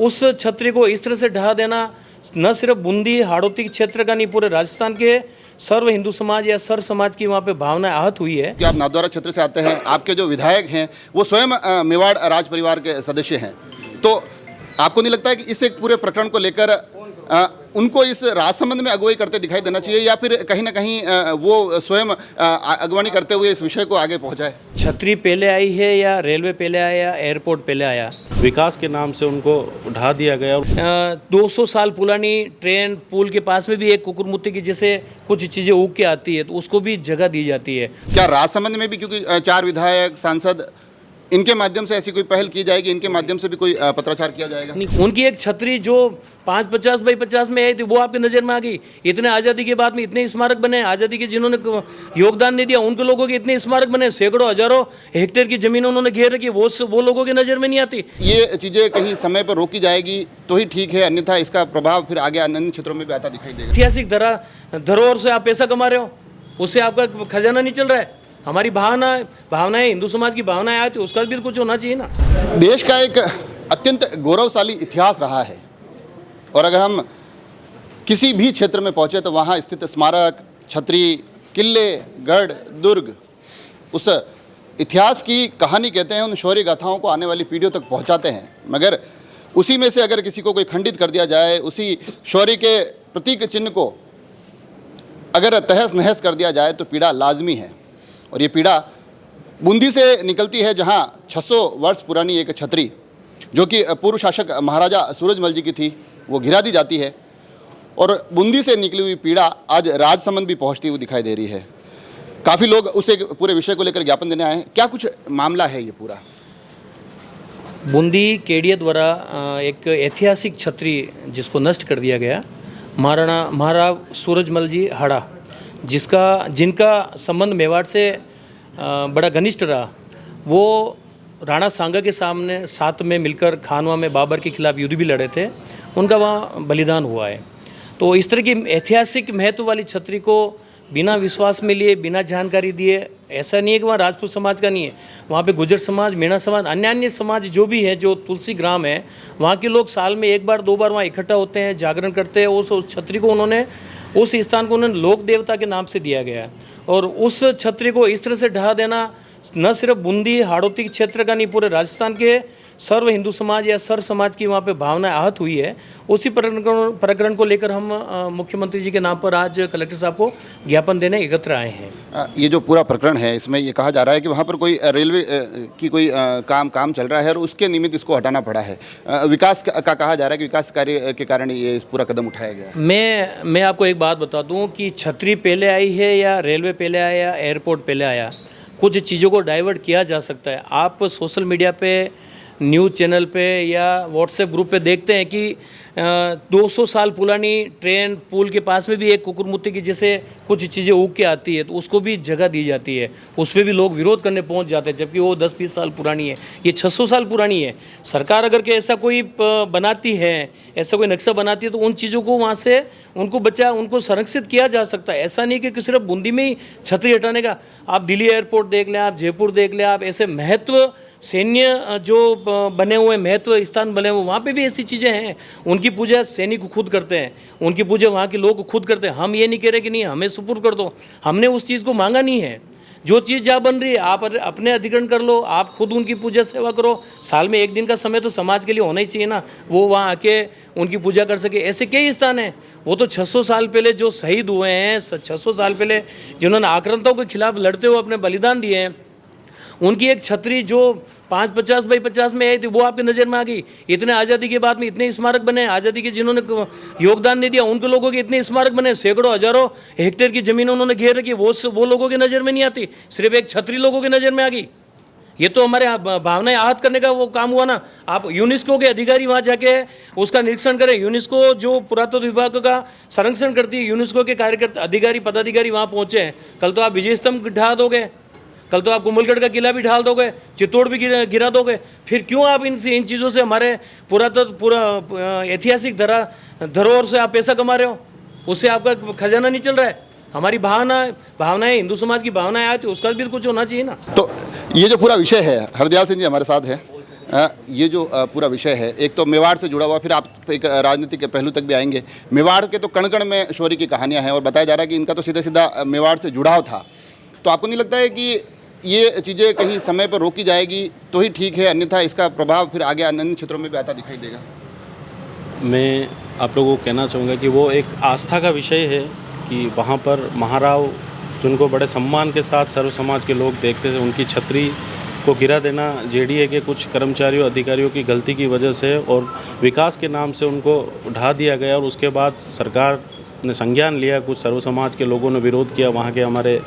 उस छतरी को इस तरह से ढहा देना न सिर्फ बूंदी हाड़ौती क्षेत्र का नहीं, पूरे राजस्थान के सर्व हिंदू समाज या सर्व समाज की वहाँ पे भावना आहत हुई है। कि आप नाथद्वारा क्षेत्र से आते हैं, आपके जो विधायक हैं वो स्वयं मेवाड़ राज परिवार के सदस्य हैं, तो आपको नहीं लगता है कि इस एक पूरे प्रकरण को लेकर उनको इस राजसमंद में अगुवाई करते दिखाई देना चाहिए, या फिर कहीं ना कहीं वो स्वयं अगवानी करते हुए इस विषय को आगे पहुंचाए? छतरी पहले आई है या रेलवे पहले आया या एयरपोर्ट पहले आया? विकास के नाम से उनको ढा दिया गया। 200 साल पुरानी ट्रेन पुल के पास में भी एक कुकुरमुत्ती की जैसे कुछ चीज़ें उग के आती है, तो उसको भी जगह दी जाती है। क्या राजसमंद में भी, क्योंकि 4 विधायक सांसद, इनके माध्यम से ऐसी कोई पहल की जाएगी, इनके माध्यम से भी कोई पत्राचार किया जाएगा? नहीं, उनकी एक छतरी जो 550 बाई 50 में आई थी वो आपकी नज़र में आ गई। इतने आज़ादी के बाद में इतने स्मारक बने, आज़ादी के जिन्होंने योगदान नहीं दिया उनके लोगों के इतने स्मारक बने, सैकड़ों हजारों हेक्टेयर की जमीन उन्होंने घेर रखी, वो लोगों की नज़र में नहीं आती। ये चीज़ें कहीं समय पर रोकी जाएगी तो ही ठीक है, अन्यथा इसका प्रभाव फिर आगे अन्य क्षेत्रों में भी आता दिखाई देगा। ऐतिहासिक धरोहर से आप पैसा कमा रहे हो, उससे आपका खजाना नहीं चल रहा है। हमारी भावनाएं हिंदू समाज की भावनाएं आती है, उसका भी कुछ होना चाहिए ना। देश का एक अत्यंत गौरवशाली इतिहास रहा है, और अगर हम किसी भी क्षेत्र में पहुँचे तो वहाँ स्थित स्मारक, छतरी, किले, गढ़, दुर्ग उस इतिहास की कहानी कहते हैं, उन शौर्य गाथाओं को आने वाली पीढ़ियों तक पहुँचाते हैं। मगर उसी में से अगर किसी को कोई खंडित कर दिया जाए, उसी शौर्य के प्रतीक चिन्ह को अगर तहस नहस कर दिया जाए तो पीड़ा लाजमी है। और ये पीड़ा बूंदी से निकलती है, जहाँ 600 वर्ष पुरानी एक छतरी जो कि पूर्व शासक महाराजा सूरजमल जी की थी, वो गिरा दी जाती है। और बूंदी से निकली हुई पीड़ा आज राजसमंद भी पहुंचती हुई दिखाई दे रही है। काफ़ी लोग उस एक पूरे विषय को लेकर ज्ञापन देने आए हैं। क्या कुछ मामला है ये पूरा? बूंदी केडिया द्वारा एक ऐतिहासिक छतरी जिसको नष्ट कर दिया गया, महाराज सूरजमल जी हाड़ा, जिनका संबंध मेवाड़ से बड़ा घनिष्ठ रहा, वो राणा सांगा के साथ में मिलकर खानवा में बाबर के खिलाफ युद्ध भी लड़े थे, उनका वहाँ बलिदान हुआ है। तो इस तरह की ऐतिहासिक महत्व वाली छतरी को बिना विश्वास में लिए, बिना जानकारी दिए, ऐसा नहीं है कि वहाँ राजपूत समाज का नहीं है, वहाँ पे गुर्जर समाज, मेणा समाज, अन्य समाज जो भी है, जो तुलसी ग्राम है, वहाँ के लोग साल में 1 बार 2 बार वहाँ इकट्ठा होते हैं, जागरण करते हैं। उस छतरी को उन्होंने, उस स्थान को उन्होंने लोक देवता के नाम से दिया गया है। और उस छतरी को इस तरह से ढहा देना न सिर्फ बूंदी हाड़ौती क्षेत्र का नहीं, पूरे राजस्थान के सर्व हिंदू समाज या सर्व समाज की वहाँ पे भावना आहत हुई है। उसी प्रकरण को लेकर हम मुख्यमंत्री जी के नाम पर आज कलेक्टर साहब को ज्ञापन देने एकत्र आए हैं। ये जो पूरा प्रकरण है, इसमें ये कहा जा रहा है कि वहाँ पर कोई रेलवे की कोई काम चल रहा है और उसके निमित्त इसको हटाना पड़ा है। विकास का कहा जा रहा है कि विकास कार्य के कारण ये इस पूरा कदम उठाया गया। मैं आपको एक बात बता दूँ कि छतरी पहले आई है या रेलवे पहले आया या एयरपोर्ट पहले आया, कुछ चीज़ों को डाइवर्ट किया जा सकता है। आप सोशल मीडिया पे, न्यूज़ चैनल पे या व्हाट्सएप ग्रुप पे देखते हैं कि 200 साल पुरानी ट्रेन पुल के पास में भी एक कुकुरमुत्ती की जैसे कुछ चीज़ें उग के आती है, तो उसको भी जगह दी जाती है। उस पर भी लोग विरोध करने पहुंच जाते हैं, जबकि वो 10-20 साल पुरानी है, ये 600 साल पुरानी है। सरकार अगर के ऐसा कोई बनाती है, ऐसा कोई नक्शा बनाती है, तो उन चीज़ों को वहाँ से उनको संरक्षित किया जा सकता है। ऐसा नहीं कि सिर्फ बूंदी में ही छतरी हटाने का। आप दिल्ली एयरपोर्ट देख लें, आप जयपुर देख लें, आप ऐसे महत्व सैन्य जो बने हुए महत्व स्थान बने हुए, वहाँ पे भी ऐसी चीज़ें हैं। उनकी पूजा सैनिक खुद करते हैं, उनकी पूजा वहाँ के लोग खुद करते हैं। हम ये नहीं कह रहे कि नहीं हमें सुपुर्द कर दो, हमने उस चीज़ को मांगा नहीं है। जो चीज़ जहाँ बन रही है आप अपने अधिग्रहण कर लो, आप खुद उनकी पूजा सेवा करो। साल में 1 दिन का समय तो समाज के लिए होना ही चाहिए ना, वो वहाँ आके उनकी पूजा कर सके। ऐसे कई स्थान हैं, वो तो 600 साल पहले जो शहीद हुए हैं, 600 साल पहले जिन्होंने आक्रांताओं के खिलाफ लड़ते हुए अपने बलिदान दिए हैं, उनकी एक छतरी जो 550 बाई 50 में आई थी, वो आपकी नज़र में आ गई। इतने आज़ादी के बाद में इतने स्मारक बने, आज़ादी के जिन्होंने योगदान नहीं दिया उनके लोगों के इतने स्मारक बने, सैकड़ों हजारों हेक्टेयर की जमीन उन्होंने घेर रखी, वो लोगों की नज़र में नहीं आती, सिर्फ एक छतरी लोगों की नज़र में आ गई। ये तो हमारे भावनाएं आहत करने का वो काम हुआ ना। आप यूनेस्को के अधिकारी वहाँ जाके उसका निरीक्षण करें। यूनेस्को जो पुरातत्व विभाग का संरक्षण करती है, यूनेस्को के कार्यकर्ता अधिकारी पदाधिकारी वहाँ पहुँचे हैं। कल तो आप विजय स्तंभ ढा दोगे, कल तो आप कुंभलगढ़ का किला भी ढाल दोगे, चित्तौड़ भी गिरा दोगे। फिर क्यों आप इन चीज़ों से, हमारे पूरा ऐतिहासिक धरोहर से आप पैसा कमा रहे हो, उससे आपका खजाना नहीं चल रहा है। हमारी भावनाएं हिंदू समाज की भावनाएं आती है, उसका भी कुछ होना चाहिए ना। तो ये जो पूरा विषय है, हरदयाल सिंह जी हमारे साथ है। ये जो पूरा विषय है, एक तो मेवाड़ से जुड़ा हुआ, फिर आप एक राजनीतिक पहलू तक भी आएंगे। मेवाड़ के तो कण कण में शौर्य की कहानियां हैं और बताया जा रहा है कि इनका तो सीधा सीधा मेवाड़ से जुड़ाव था। तो आपको नहीं लगता है कि ये चीज़ें कहीं समय पर रोकी जाएगी तो ही ठीक है, अन्यथा इसका प्रभाव फिर आगे अन्य क्षेत्रों में भी आता दिखाई देगा? मैं आप लोगों को कहना चाहूँगा कि वो एक आस्था का विषय है कि वहाँ पर महाराव जिनको बड़े सम्मान के साथ सर्व समाज के लोग देखते थे, उनकी छतरी को गिरा देना जेडीए के कुछ कर्मचारियों अधिकारियों की गलती की वजह से और विकास के नाम से उनको ढा दिया गया। और उसके बाद सरकार ने संज्ञान लिया, कुछ सर्व समाज के लोगों ने विरोध किया, वहाँ के हमारे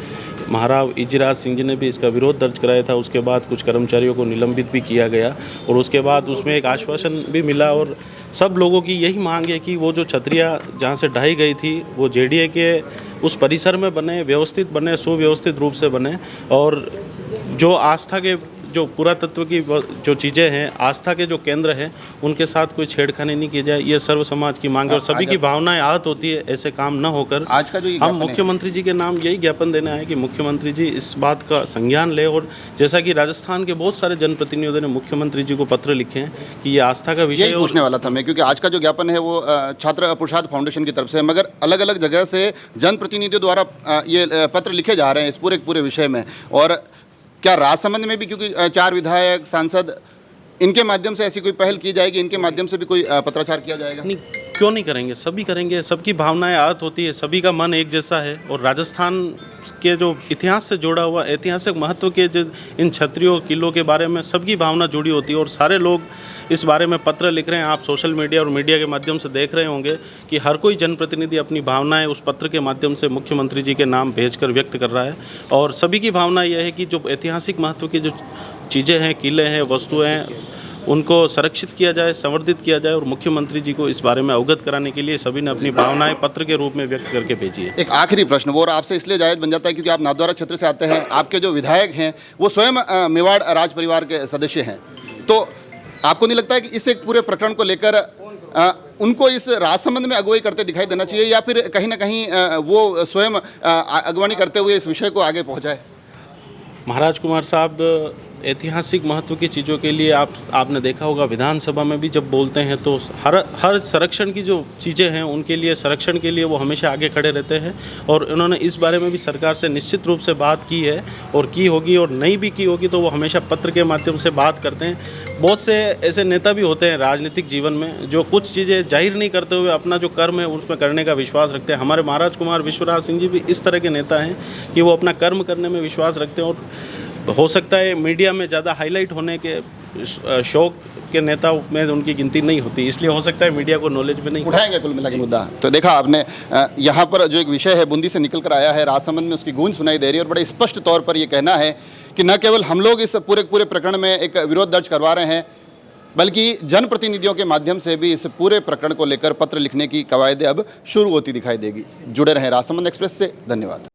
महाराव इजराज सिंह जी ने भी इसका विरोध दर्ज कराया था। उसके बाद कुछ कर्मचारियों को निलंबित भी किया गया और उसके बाद उसमें एक आश्वासन भी मिला और सब लोगों की यही मांग है कि वो जो छतरियाँ जहाँ से ढाई गई थी वो जेडीए के उस परिसर में बने, व्यवस्थित बने, सुव्यवस्थित रूप से बने और जो आस्था के जो पुरातत्व की जो चीज़ें हैं, आस्था के जो केंद्र हैं, उनके साथ कोई छेड़खानी नहीं की जाए, ये सर्व समाज की मांग है और सभी की भावनाएं आहत होती है। ऐसे काम न होकर आज का जो हम मुख्यमंत्री जी के नाम यही ज्ञापन देना है कि मुख्यमंत्री जी इस बात का संज्ञान ले और जैसा कि राजस्थान के बहुत सारे जनप्रतिनिधियों ने मुख्यमंत्री जी को पत्र लिखे हैं कि ये आस्था का विषय है। पूछने वाला था मैं, क्योंकि आज का जो ज्ञापन है वो छात्र पुरुषार्थ फाउंडेशन की तरफ से है, मगर अलग अलग जगह से जनप्रतिनिधियों द्वारा ये पत्र लिखे जा रहे हैं इस पूरे विषय में। और क्या राजसमंद में भी, क्योंकि 4 विधायक सांसद, इनके माध्यम से ऐसी कोई पहल की जाएगी, इनके माध्यम से भी कोई पत्राचार किया जाएगा? नहीं, क्यों नहीं करेंगे, सभी करेंगे। सबकी भावनाएं आहत होती है, सभी का मन एक जैसा है और राजस्थान के जो इतिहास से जुड़ा हुआ ऐतिहासिक महत्व के जो इन छतरियों किलों के बारे में सबकी भावना जुड़ी होती है और सारे लोग इस बारे में पत्र लिख रहे हैं। आप सोशल मीडिया और मीडिया के माध्यम से देख रहे होंगे कि हर कोई जनप्रतिनिधि अपनी भावनाएं उस पत्र के माध्यम से मुख्यमंत्री जी के नाम भेजकर व्यक्त कर रहा है और सभी की भावना यह है कि जो ऐतिहासिक महत्व की जो चीज़ें हैं, किले हैं, वस्तुएँ हैं, उनको संरक्षित किया जाए, संवर्धित किया जाए और मुख्यमंत्री जी को इस बारे में अवगत कराने के लिए सभी ने अपनी भावनाएं पत्र के रूप में व्यक्त करके भेजी है। एक आखिरी प्रश्न, वो और आपसे इसलिए जायज़ बन जाता है क्योंकि आप नाथद्वारा क्षेत्र से आते हैं, आपके जो विधायक हैं वो स्वयं मेवाड़ राज परिवार के सदस्य हैं, तो आपको नहीं लगता है कि इस एक पूरे प्रकरण को लेकर उनको इस राजसमंद में अगुवाई करते दिखाई देना चाहिए या फिर कहीं ना कहीं वो स्वयं अगवानी करते हुए इस विषय को आगे पहुँचाए? महाराज कुमार साहब ऐतिहासिक महत्व की चीज़ों के लिए आपने देखा होगा विधानसभा में भी जब बोलते हैं तो हर संरक्षण की जो चीज़ें हैं उनके लिए संरक्षण के लिए वो हमेशा आगे खड़े रहते हैं और उन्होंने इस बारे में भी सरकार से निश्चित रूप से बात की है और की होगी और नहीं भी की होगी तो वो हमेशा पत्र के माध्यम से बात करते हैं। बहुत से ऐसे नेता भी होते हैं राजनीतिक जीवन में जो कुछ चीज़ें जाहिर नहीं करते हुए अपना जो कर्म है उसमें करने का विश्वास रखते हैं। हमारे महाराज कुमार विश्वराज सिंह जी भी इस तरह के नेता हैं कि वो अपना कर्म करने में विश्वास रखते हैं और हो सकता है मीडिया में ज़्यादा हाईलाइट होने के शौक के नेता में उनकी गिनती नहीं होती, इसलिए हो सकता है मीडिया को नॉलेज भी नहीं उठाएंगे कुल मिला के मुद्दा। तो देखा आपने यहाँ पर जो एक विषय है बूंदी से निकल कर आया है, राजसमंद में उसकी गूंज सुनाई दे रही है और बड़े स्पष्ट तौर पर ये कहना है कि न केवल हम लोग इस पूरे प्रकरण में एक विरोध दर्ज करवा रहे हैं बल्कि जनप्रतिनिधियों के माध्यम से भी इस पूरे प्रकरण को लेकर पत्र लिखने की कवायदें अब शुरू होती दिखाई देगी। जुड़े रहें राजसमंद एक्सप्रेस से, धन्यवाद।